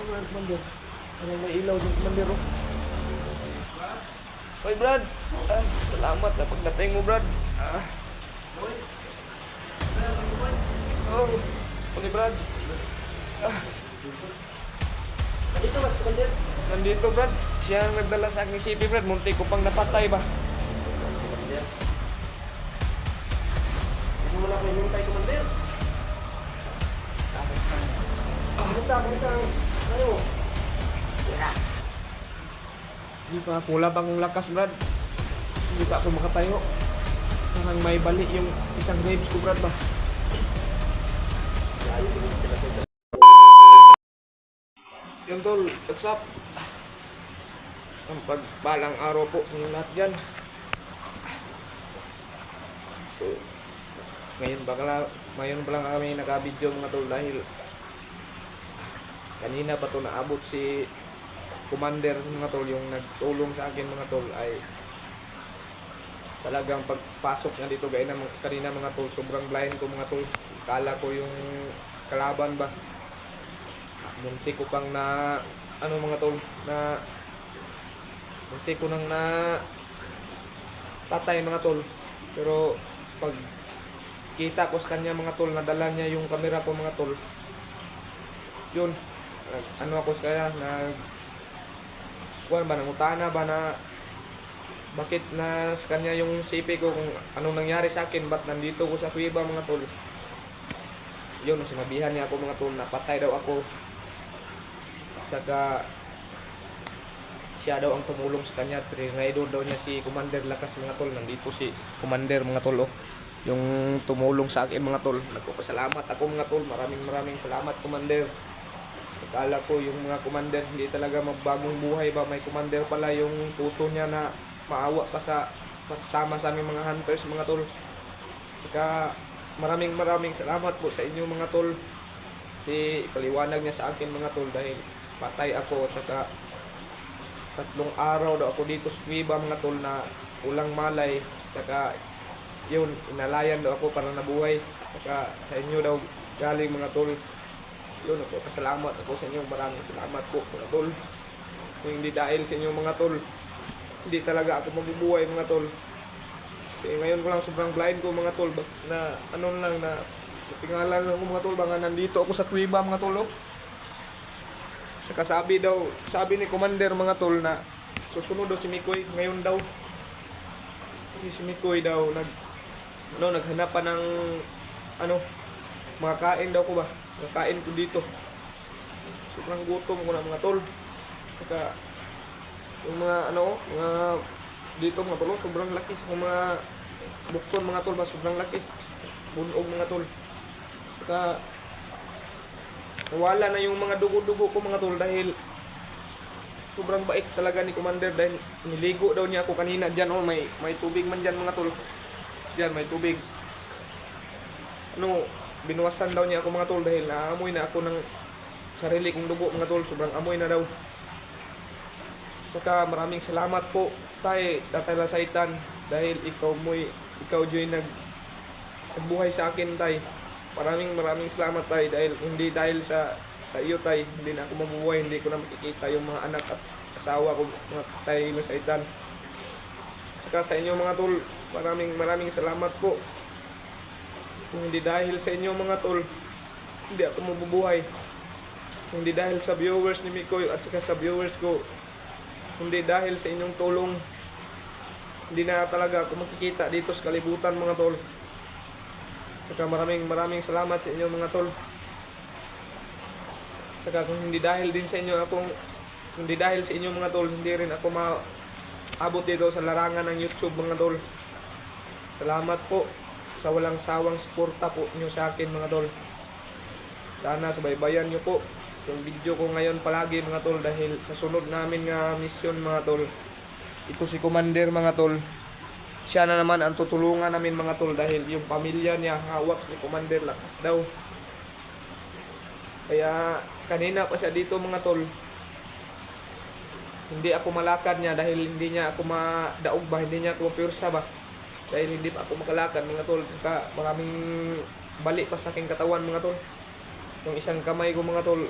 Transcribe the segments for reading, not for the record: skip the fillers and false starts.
Ano, Commander? Parang may ilaw din, Commander, oh. Oy, Brad. Salamat na pagdating mo, Brad. Oh, Oy, Brad. Dito mas Commander. Nandito, Brad. Siya ang nagdala sa aking CP, Brad. Munti ko pang napatay ba? Commander. Hindi mo na kayo hintay, Commander. Kamusta ang ano? Tira. Hindi pa ako wala bang lakas, Brad. Hindi pa ako makatayo. Parang may bali yung isang ribs ko, Brad ba? Yung tol, what's up? Isang pagpalang araw po sa inyo lahat dyan. So, ngayon pa lang kami naka-video mga tol dahil kanina pa to naabot si Commander mga tol, yung nagtulong sa akin mga tol ay talagang pagpasok niya dito gaya ng kanina mga tol, sobrang blind ko mga tol. Kala ko yung kalaban ba. Munti ko pang na mga tol na munti ko nang na patay mga tol. Pero pag kita ko sa kanya mga tol, nadala niya yung camera ko mga tol. Yun, ako sa kanya nangutana ba na bakit na sa kanya yung CP ko, kung anong nangyari sa akin, ba't nandito ko sa kuweba mga tol. Yun, sinabihan niya ako mga tol na patay daw ako. Saka siya daw ang tumulong sa kanya. Trinidor daw niya si Commander Lakas mga tol. Nandito si Commander mga tol, oh. Yung tumulong sa akin mga tol. Nagpapasalamat ako mga tol. Maraming salamat Commander. Akala ko yung mga Commander hindi talaga magbagong buhay ba. May Commander pala yung puso niya na maawa pa sa sama sa aming mga hunters mga tol. Saka maraming salamat po sa inyo mga tol. Kasi paliwanag niya sa akin mga tol dahil patay ako. Saka 3 araw daw ako dito sa kuweba mga tol na ulang malay. Saka yun, inalayan daw ako para nabuhay. Saka sa inyo daw galing mga tol. Yun, ako pasalamat ako sa inyo. Maraming salamat po mga tol. Kung hindi dahil sa inyo mga tol, hindi talaga ako mabubuhay mga tol. Kasi ngayon ko lang sobrang blind ko mga tol. Na natingalan lang ko mga tol. Baka nandito ako sa kuweba mga tol, oh. Saka sabi ni Commander mga tol na susunod daw si Mikoy ngayon daw. Kasi si Mikoy daw naghanap pa ng mga kain daw ko ba. Mga kain ko dito. Sobrang gutom ko na mga tol. Saka yung mga dito mga tol, sobrang laki sa mga bukton mga tol ba, sobrang laki. Bunog mga tol. Saka nawala na yung mga dugo-dugo ko mga tol dahil sobrang bait talaga ni Commander dahil niligo daw niya ako kanina dyan, oh, may tubig man dyan mga tol. Dyan may tubig. Binuwasan daw niya ako mga tol dahil naamoy na ako ng sarili kong dugo mga tol, sobrang amoy na daw. Saka maraming salamat po tay Tatay Lasaitan dahil ikaw Joy nagbuhay sa akin tay. Maraming salamat tay dahil hindi dahil sa iyo tay hindi na ako mabubuhay, hindi ko na makikita yung mga anak at asawa ko mga Tatay Lasaitan. Saka sa inyo mga tol, maraming salamat po. Kung hindi dahil sa inyo mga tol, hindi ako mabubuhay. Kung hindi dahil sa viewers ni Mikoy at saka sa viewers ko, hindi dahil sa inyong tulong, hindi na talaga ako makikita dito sa kalibutan mga tol. Saka maraming salamat sa inyo mga tol. Saka kung hindi dahil sa inyo mga tol, hindi rin ako maabot dito sa larangan ng YouTube mga tol. Salamat po sa walang sawang suporta po nyo sa akin mga tol. Sana subaybayan nyo po yung video ko ngayon palagi mga tol dahil sa sunod namin nga mission mga tol, ito si Commander mga tol, siya na naman ang tutulungan namin mga tol dahil yung pamilya niya hawak ni Commander Lakas daw. Kaya kanina pa siya dito mga tol, hindi ako malakad niya dahil hindi niya ako madaog ba, hindi niya ako mapursa ba dahil hindi pa ako makalakad mga tol. Saka maraming bali pa sa aking katawan mga tol. Yung isang kamay ko mga tol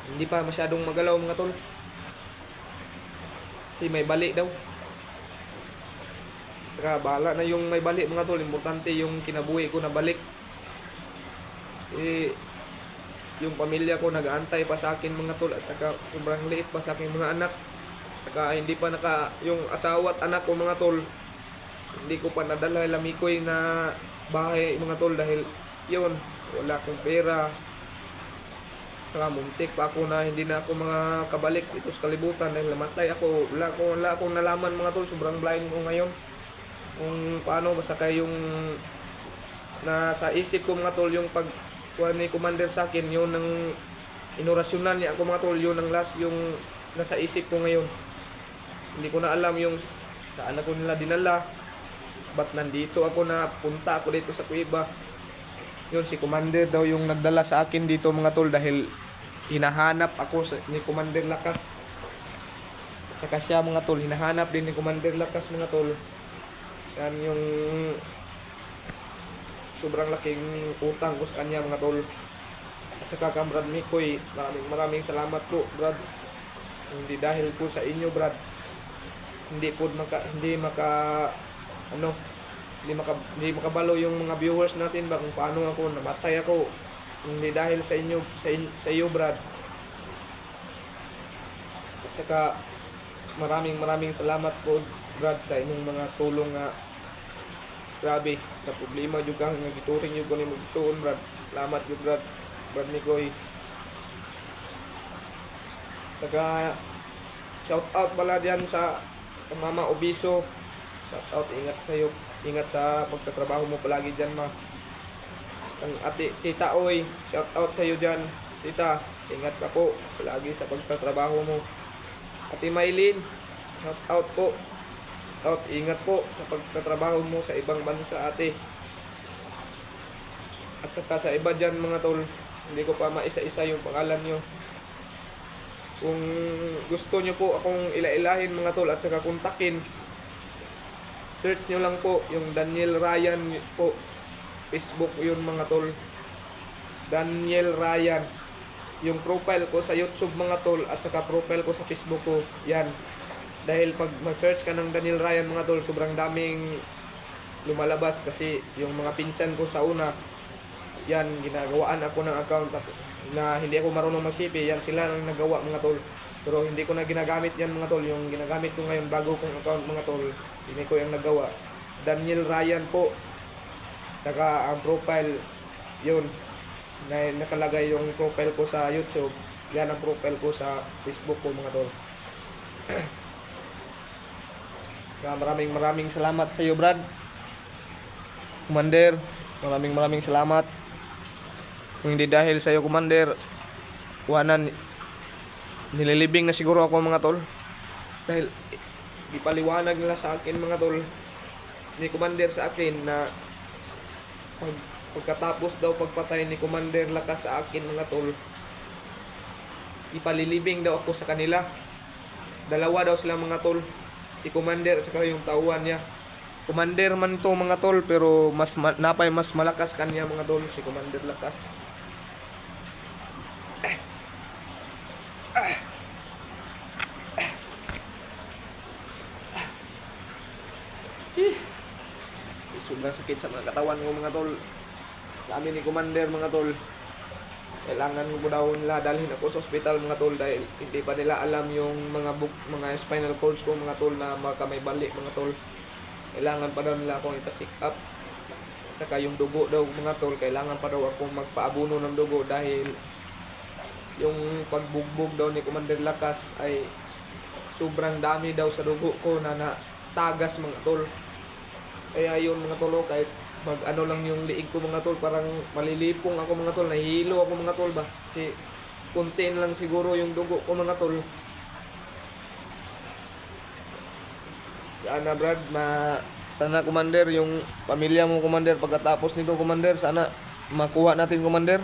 Hindi pa masyadong magalaw mga tol. Kasi may bali daw. Saka bahala na yung may bali mga tol. Importante yung kinabuhi ko na balik. Kasi yung pamilya ko nag-aantay pa sa akin mga tol. At saka sobrang liit pa sa aking mga anak. Saka hindi pa yung asawa at anak ko mga tol. Hindi ko pa nadala lamikoy na bahay mga tol. Dahil yun, wala akong pera. Saka muntik pa ako na hindi na ako mga kabalik dito sa kalibutan dahil namatay ako. Wala akong nalaman mga tol. Sobrang blind ko ngayon. Kung paano masakay yung nasa isip ko mga tol yung pagkuha ni Commander sa akin. Yun ang inorasyonan niya ako mga tol. Yun ang last yung nasa isip ko ngayon. Hindi ko na alam yung saan ako nila dinala. Ba't nandito ako na punta ako dito sa kuiba. Yun, si Commander daw yung nagdala sa akin dito mga tol dahil hinahanap ako ni Commander Lakas. At saka siya mga tol, hinahanap din ni Commander Lakas mga tol. Yan yung sobrang laking utang ko sa kanya mga tol. At saka ka Brad Mikoy, maraming salamat po Brad. Hindi dahil po sa inyo Brad. Hindi makabalo yung mga viewers natin ba kung paano ako namatay ako. Hindi dahil sa inyo sa iyo Brad. At saka maraming salamat po Brad sa inyong mga tulong nga grabe na problema jud ka nga gituring jud ko ni magsuon Brad. Salamat jud Brad. Brad Mikoy. Saka shout out pala diyan sa Mama Obiso. Shout out, ingat sa iyo. Ingat sa pagtatrabaho mo palagi dyan ma. Ang ate, tita Oy, shout out sa iyo dyan. Tita, ingat ka po palagi sa pagtatrabaho mo. Ate Maylin, shout out po. Out, ingat po sa pagtatrabaho mo sa ibang bansa ate. At saka sa iba dyan mga tol, hindi ko pa maisa-isa yung pangalan nyo. Kung gusto nyo po akong ila-ilahin mga tol at saka kontakin, search nyo lang po yung Daniel Ryan po. Facebook yun mga tol. Daniel Ryan. Yung profile ko sa YouTube mga tol at saka profile ko sa Facebook ko. Yan. Dahil pag mag-search ka ng Daniel Ryan mga tol, sobrang daming lumalabas kasi yung mga pinsan ko sa una, yan, ginagawaan ako ng account na hindi ako marunong mag-CP. Yan sila ang nagawa mga tol. Pero hindi ko na ginagamit yan mga tol. Yung ginagamit ko ngayon bago kong account mga tol, sini ko yung nagawa. Daniel Ryan po. Saka ang profile, yun, na nakalagay yung profile ko sa YouTube. Yan ang profile ko sa Facebook ko mga tol. Kaya maraming salamat sa iyo Brad. Commander, maraming salamat. Kung hindi dahil sa iyo Commander, nililibing na siguro ako mga tol. Dahil ipaliwanag nila sa akin mga tol ni Commander sa akin na pagkatapos daw pagpatay ni Commander Lakas sa akin mga tol, ipalilibing daw ako sa kanila. Dalawa daw sila mga tol, si Commander at saka yung tauhan niya. Commander man to mga tol, pero mas malakas kanya mga tol, si Commander Lakas. Sobrang sakit sa mga katawan ko mga tol. Sa amin ni Commander mga tol, kailangan ko daw nila dalhin ako sa ospital mga tol dahil hindi pa nila alam yung mga spinal cords ko mga tol na may balik mga tol. Kailangan pa daw nila akong ipa-check up. At saka yung dugo daw mga tol, kailangan pa daw akong magpaabuno ng dugo dahil yung pagbugbog daw ni Commander Lakas ay sobrang dami daw sa dugo ko na natagas mga tol. Kaya yun mga tol, kahit lang yung liig ko mga tol, parang malilipong ako mga tol, nahihilo ako mga tol ba, kasi konti lang siguro yung dugo ko mga tol. Sana Commander, yung pamilya mo Commander, pagkatapos nito Commander, sana makuha natin Commander.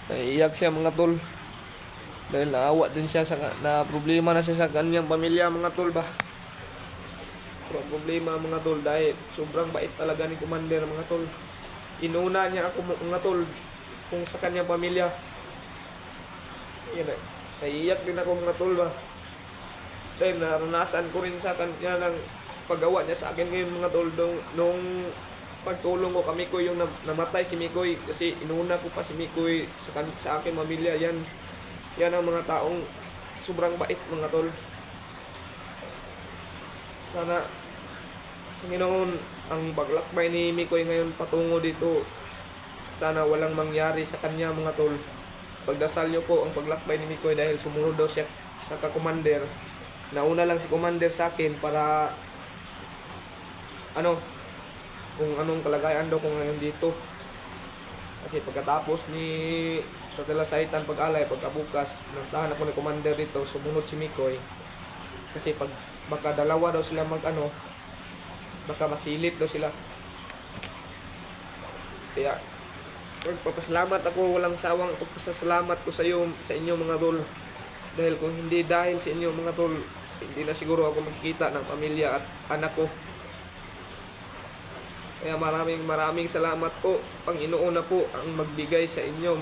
Naiiyak siya mga tol dahil naawa din siya na problema na siya sa kanyang pamilya mga tol ba. Problema mga tol dahil sobrang bait talaga ni Commander mga tol. Inuna niya ako mga tol kung sa kanyang pamilya. Yan eh. Naiiyak din ako mga tol ba. Dahil naranasan ko rin sa kanya ng paggawa niya sa akin ngayon mga tol. Nung pagtulong ko kami ko yung namatay si Mikoy. Kasi inuna ko pa si Mikoy sa akin pamilya. Yan ang mga taong sobrang bait mga tol. Sana Panginoon, ang paglakbay ni Mikoy ngayon patungo dito, sana walang mangyari sa kanya mga tol. Pagdasal niyo po ang paglakbay ni Mikoy dahil sumunod daw siya sa ka-commander. Nauna lang si commander sa akin para kung anong kalagayan daw ko ngayon dito. Kasi pagkatapos ni sa Talasaitan pag-alay, pagkabukas, pinuntahan ako ni commander dito, sumunod si Mikoy. Kasi baka dalawa daw sila baka masilip daw sila. Kaya magpapasalamat ako, walang sawang pagpasalamat ko sa inyo mga tol. Dahil kung hindi dahil sa inyo mga tol, hindi na siguro ako magkikita ng pamilya at anak ko. Kaya maraming salamat po. Panginoon na po ang magbigay sa inyo,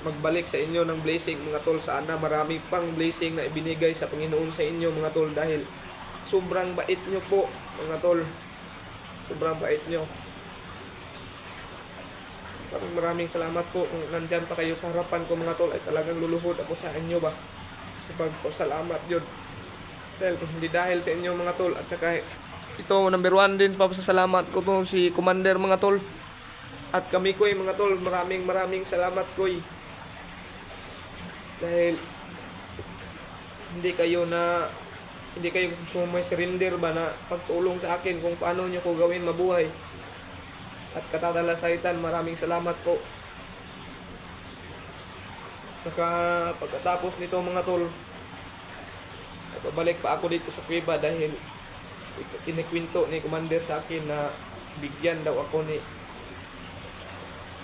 magbalik sa inyo ng blessing mga tol. Sana marami pang blessing na ibinigay sa Panginoon sa inyo mga tol, dahil sobrang bait nyo po mga tol. Sobrang bait nyo. Maraming salamat po. Kung nandyan pa kayo sa harapan ko mga tol, ay talagang luluhod ako sa inyo ba sa pagpasalamat yun. Dahil kung hindi dahil sa inyo mga tol, at saka ito number 1 din papasalamat ko to si commander mga tol. At kami ko'y mga tol, maraming salamat ko'y. Dahil hindi kayo surrender ba na pagtulong sa akin kung paano nyo ko gawin mabuhay. At Katalasaitan, maraming salamat po. Saka pagkatapos nito mga tol, pabalik pa ako dito sa kuweba dahil kinikwento ni commander sa akin na bigyan daw ako ni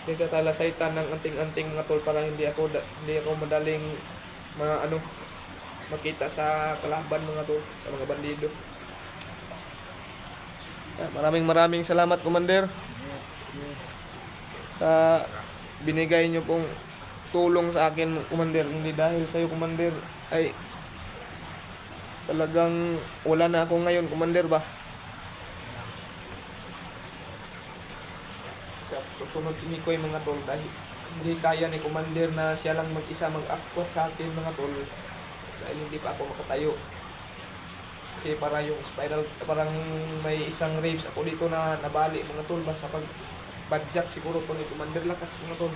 Katalasaitan ng anting-anting mga tol para hindi ako madaling makita sa kalaban mga tol, sa mga bandido. Maraming salamat commander sa binigay nyo pong tulong sa akin commander. Hindi dahil sa iyo commander ay talagang wala na ako ngayon commander ba. Susunod si Mikoy mga tol dahil hindi kaya ni commander na siya lang mag-isa mag-akwat sa akin mga tol, dahil hindi pa ako makatayo. Kasi parang may isang ribs ako dito na nabali mga tol ba sa badjak siguro po ni commander lakas mga tol.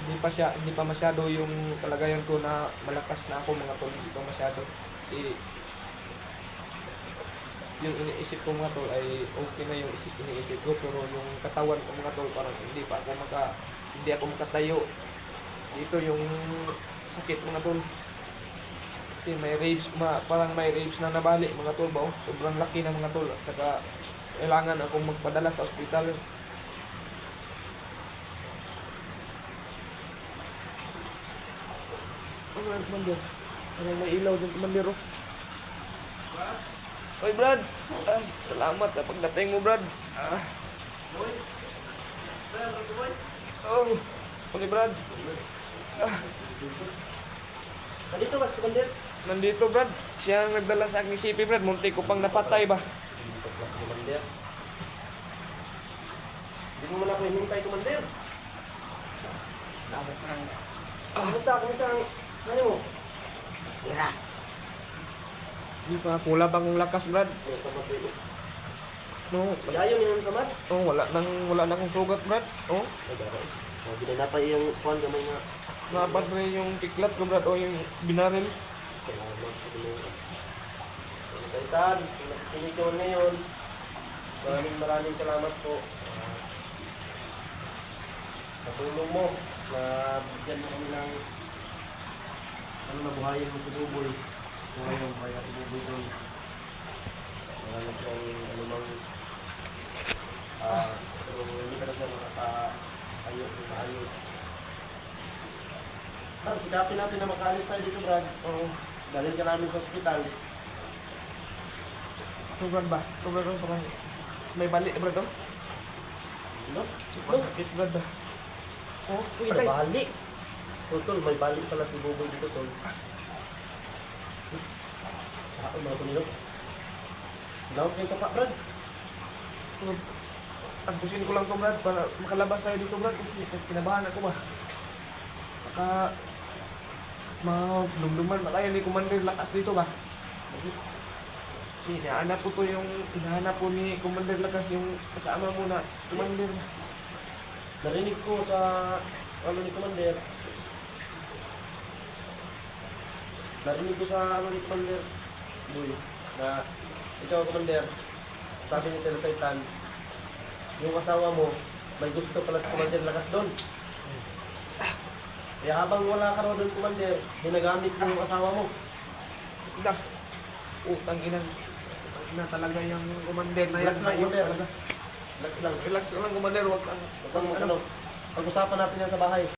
Hindi pa masyado yung kalagayan ko na malakas na ako mga tol, hindi pa masyado. Kasi yung iniisip ko mga tol ay okay na yung iniisip ko, pero yung katawan ko mga tol parang hindi ako makatayo. Dito yung sakit mga tol. Kasi parang may rapes na nabali mga tol ba. Sobrang laki na mga tol. At saka kailangan akong magpadala sa ospital. Commander. Parang may ilaw dyan commander oh. Oy Brad, salamat na pagdating mo Brad. Okay Brad. Nandito mas commander. Nandito Brad, siya ang nagdala sa aking CP Brad, munti ko pang napatay ba. Dito mas commander. Hindi mo man ako hinintay commander. Kumusta ang mo? Tira. Hindi pa, kulang akong lakas Brad. Sama ko. No, Ayaw niyo sa mat? wala na akong sugat Brad. Oh, Hindi na pa yung phone gamay nga. naabad rin yung kiklat ko Brad, o yung binaril. Salamat sa Panginoon. Saitan, pinityon ngayon. Maraming salamat po. Sa tulong mo na bigyan mo kami ng mabuhayan mo si Buboy. Buhay mo buhay si Buboy doon. Maraming siyang anumang pero hindi ka na siya makakaayos o maayos. Sikapin natin na makaalis tayo dito, Brad. Dalhin ka namin sa ospital. Ito Brad ba? Ito Brad, parang may bali Brad oh. No? Sobrang sakit, Brad. Oh, uy, Aray. nabali. Tol, may bali pala si Buboy dito, tol. Ako mga tulino. Lawak niya sa pa, Brad. Agpusin ko lang to, Brad, para makalabas tayo dito, Brad. Kasi kinabahan ako ba? Baka lumduman na tayo ni Commander Lakas dito ba? Kasi hinahanap po ni Commander Lakas yung kasama mo na si Commander. Narinig ko sa ano ni Commander. Narinig ko sa ano ni Commander. Boy, na ikaw, Commander, sabi ni Tela Saitan, yung asawa mo, may gusto pala sa Commander Lakas doon. Kaya habang wala ka raw doon, Commander, ginagamit mo yung asawa mo. Dah. Utang ina. Na talaga yung Commander na yan. Relax lang, Ayok Commander. talaga. Relax lang. Relax lang, Commander. Huwag kang Huwag kang ano, pag-usapan natin yan sa bahay.